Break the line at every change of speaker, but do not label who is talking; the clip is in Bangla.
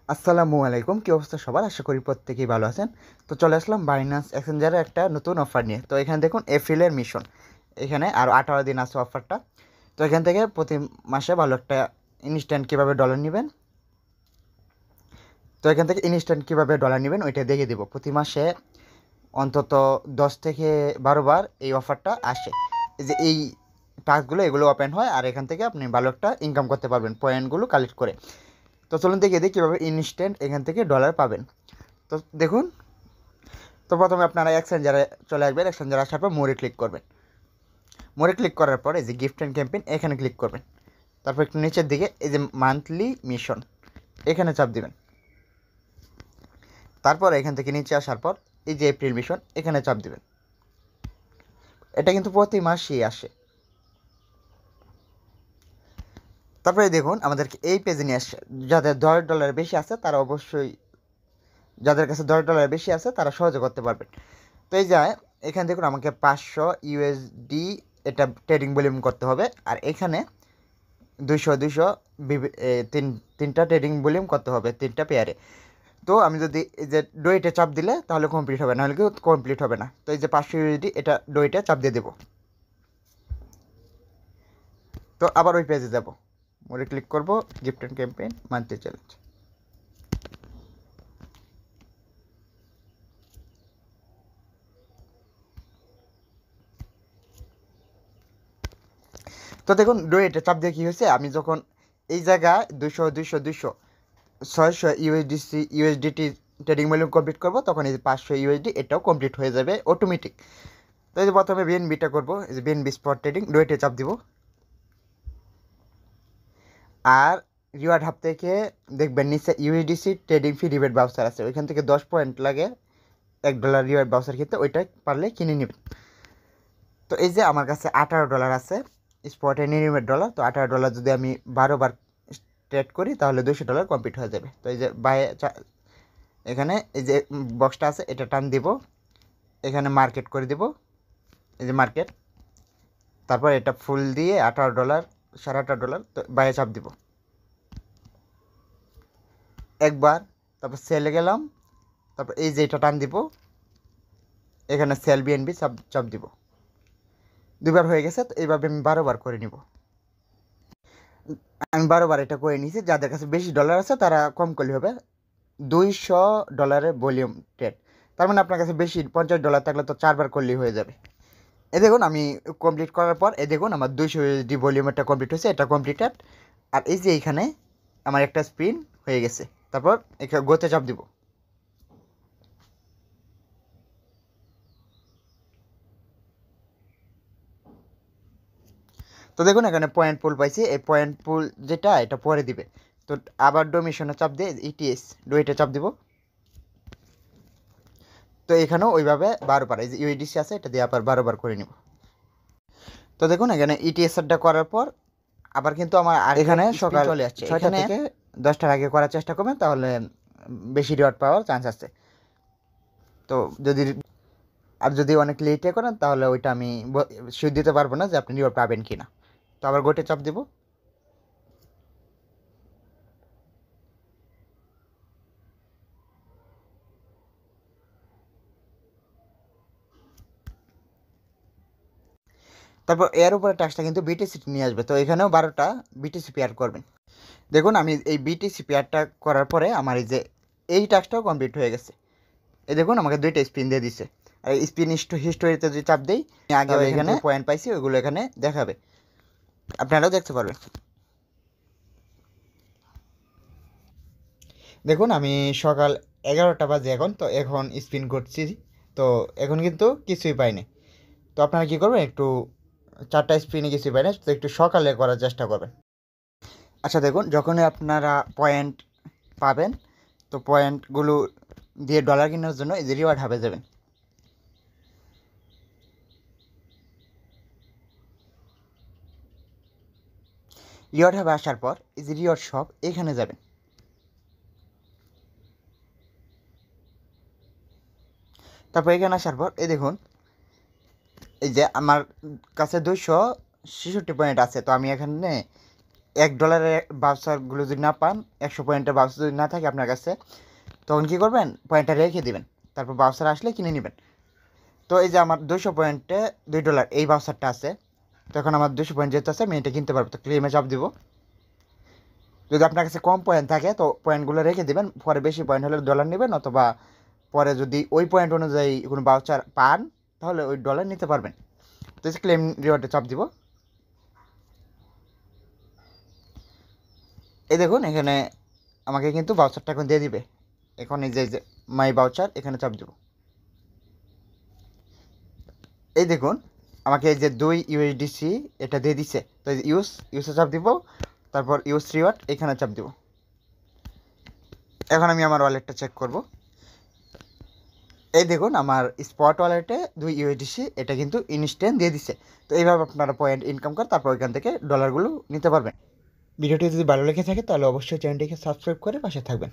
আসসালামু আলাইকুম, কি অবস্থা সবার? আশা করি প্রত্যেকেই ভালো আছেন। তো চলে আসলাম বাইন্যান্স এক্সচেঞ্জারের একটা নতুন অফার নিয়ে। তো এখানে দেখুন এপ্রিলের মিশন, এখানে আরও 18 দিন আছে অফারটা। তো এখান থেকে প্রতি মাসে ভালো একটা ইনস্ট্যান্ট কীভাবে ডলার নেবেন, তো এখান থেকে ইনস্ট্যান্ট কীভাবে ডলার নেবেন ওইটা দেখিয়ে দেবো। প্রতি মাসে অন্তত 10 থেকে 12 বার এই অফারটা আসে। এই যে এই টাস্কগুলো এগুলো ওপেন হয়, আর এখান থেকে আপনি ভালো একটা ইনকাম করতে পারবেন পয়েন্টগুলো কালেক্ট করে। তো চলুন দেখিয়ে দিই কীভাবে ইনস্ট্যান্ট এখান থেকে ডলার পাবেন। তো দেখুন, তো প্রথমে আপনারা এক্সচেঞ্জারে চলে আসবেন। এক্সচেঞ্জারে আসার পর মোরে ক্লিক করবেন। মোরে ক্লিক করার পর এই যে গিফট অ্যান্ড ক্যাম্পেইন এখানে ক্লিক করবেন। তারপর একটু নিচের দিকে এই যে মান্থলি মিশন এখানে চাপ দিবেন। তারপর এখান থেকে নিচে আসার পর এই যে এপ্রিল মিশন এখানে চাপ দিবেন। এটা কিন্তু প্রতি মাসেই আসে। তারপরে দেখুন আমাদেরকে এই পেজে নিয়ে আসে। যাদের $10 বেশি আছে তারা অবশ্যই, যাদের কাছে $10 বেশি আছে তারা সহজে করতে পারবেন। তো এই যায় এখানে দেখুন আমাকে 500 ইউএসডি এটা ট্রেডিং ভলিউম করতে হবে, আর এখানে 200 তিনটা ট্রেডিং ভলিউম করতে হবে, তিনটা পেয়ারে। তো আমি যদি এই যে ডোয়েটে চাপ দিলে তাহলে কমপ্লিট হবে, নাহলে কেউ কমপ্লিট হবে না। তো এই যে 500 ইউএসডি এটা ডোয়েটে চাপ দিয়ে দেবো। তো আবার ওই পেজে যাব, ওরে ক্লিক করব, gift and campaign monthly challenge. তো দেখুন ডোয়েটে চাপ দিয়ে কী হয়েছে, আমি যখন এই জায়গায় 600 ইউএসডিটি ট্রেডিং ভলিউম কমপ্লিট করবো, তখন এই যে 500 ইউএসডি এটাও কমপ্লিট হয়ে যাবে অটোমেটিক। তো এই যে প্রথমে বিএনবিটা করবো, এই যে বিএনবি স্পট ট্রেডিং ডোয়েটে চাপ দিব। আর রিওয়ার্ড হাব থেকে দেখবেন নিচে ইউএসডিসি ট্রেডিং ফি রিবেট বাউচার আছে, ওইখান থেকে 10 পয়েন্ট লাগে $1 রিওয়ার্ড বাউচার ক্ষেত্রে, ওইটা পারলে কিনে নেবেন। তো এই যে আমার কাছে $18 আছে স্পটে নিরিমের ডলার। তো $18 যদি আমি 12 বার ট্রেড করি তাহলে $200 কমপ্লিট হয়ে যাবে। তো এই যে এখানে এই যে বক্সটা আছে এটা টান দিব, এখানে মার্কেট করে দিব, এই যে মার্কেট। তারপর এটা ফুল দিয়ে $18 $18.5 তো বাইরে চাপ দিব একবার। তারপর সেলে গেলাম, তারপর এই যে এটা টান দিব, এখানে সেল বিএনবি চাপ চাপ দিব। দুবার হয়ে গেছে। তো এইভাবে আমি 12 বার করে নিব। আমি 12 বার এটা করে নিয়েছি। যাদের কাছে বেশি ডলার আছে তারা কম করলে হবে, $200 ভলিউম ট্রেড। তার মানে আপনার কাছে বেশি $50 থাকলে তো 4 বার করলেই হয়ে যাবে। এ দেখুন আমি কমপ্লিট করার পর দেখুন আমার 200 ইউএসডি ভলিউমেরটা কমপ্লিট হয়েছে, এটা কমপ্লিটেড। আর এই যে এইখানে আমার একটা স্পিন হয়ে গেছে। তারপর এখানে গোতে চাপ দিব। তো দেখুন এখানে পয়েন্ট পুল পাইছি, এই পয়েন্ট পুল যেটা এটা পরে দিবে। তো আবার ডোমিশনে চাপ দিয়ে ইটিএস ডোয়েটে চাপ দিব। তো এখানেও ওইভাবে 12 বার, এই যে ইউএসডিসি আছে এটা দিয়ে আবার 12 বার করে নিব। তো দেখুন এখানে ইটিএসটা করার পর আবার কিন্তু আমার আর এখানে সকাল চলে আসছে, 6টা থেকে 10টার আগে করার চেষ্টা করবেন, তাহলে বেশি রিওয়ার্ড পাওয়ার চান্স আছে। তো যদি অনেক লেটে করেন তাহলে ওইটা আমি শিওর দিতে পারবো না যে আপনি রিওয়ার্ড পাবেন কি না। তো আবার গোটে চাপ দেব। তারপর এর উপরে টাস্কটা কিন্তু বিটিসি নিয়ে আসবে। তো এখানেও 12টা বিটিসি পেয়ার করবেন। দেখুন আমি এই বিটিসি পেয়ারটা করার পরে আমার এই যে এই টাস্কটাও কমপ্লিট হয়ে গেছে। এই দেখুন আমাকে 2টা স্পিন দিয়ে দিছে। আর স্পিন হিস্টোরিতে যদি চাপ দিই, আগে এখানে পয়েন্ট পাইছি ওইগুলো এখানে দেখাবে, আপনারাও দেখতে পারবেন। দেখুন আমি সকাল 11টা বাজে এখন, তো এখন স্পিন করছি। তো এখন কিন্তু কিছুই পাইনি। তো আপনারা কী করবেন, একটু 4টা স্পিনে কিছুই পাই না, তো একটু সকালে করার চেষ্টা করবেন। আচ্ছা দেখুন যখনই আপনারা পয়েন্ট পাবেন, তো পয়েন্টগুলো দিয়ে ডলার কেনার জন্য এই যে রিওয়ার্ড হাবে যাবেন। রিওয়ার্ড হাবে আসার পর এই যে রিওয়ার্ড শপ এখানে যাবেন। তারপর এখানে আসার পর এই দেখুন এই যে আমার কাছে 266 পয়েন্ট আছে। তো আমি এখানে $1 ভাউচারগুলো যদি না পান, 100 পয়েন্টের ভাউচার যদি না থাকে আপনার কাছে, তখন কী করবেন, পয়েন্টটা রেখে দিবেন, তারপর ভাউচার আসলে কিনে নেবেন। তো এই যে আমার 200 পয়েন্টে $2 এই ভাউচারটা আছে, তখন আমার 200 পয়েন্ট যেহেতু আছে আমি এটা কিনতে পারবো। তো ক্লেমে চাপ দিব। যদি আপনার কাছে কম পয়েন্ট থাকে তো পয়েন্টগুলো রেখে দেবেন, পরে বেশি পয়েন্ট হলে ডলার নেবেন, অথবা পরে যদি ওই পয়েন্ট অনুযায়ী কোনো ভাউচার পান তাহলে ওই ডলার নিতে পারবেন। তো ক্লেম রিওয়ার্ডে চাপ দিব। এই দেখুন এখানে আমাকে কিন্তু ভাউচারটা এখন দিয়ে দিবে। এখন এই যে মাই ভাউচার, এখানে চাপ দিব। এই দেখুন আমাকে এই যে 2 USDC এটা দিয়ে দিছে। তো এই ইউসে চাপ দিব, তারপর ইউজ রিওয়ার্ড এখানে চাপ দিব। এখন আমি আমার ওয়ালেটটা চেক করব। এই দেখুন আমার স্পট ওয়ালেটে 2 USDC এটা কিন্তু ইনস্ট্যান্ট দিয়ে দিছে। তো এইভাবে আপনারা পয়েন্ট ইনকাম করে তারপর ওইখান থেকে ডলারগুলো নিতে পারবেন। ভিডিওটি যদি ভালো লেগে থাকে তাহলে অবশ্যই চ্যানেলটিকে সাবস্ক্রাইব করে পাশে থাকবেন।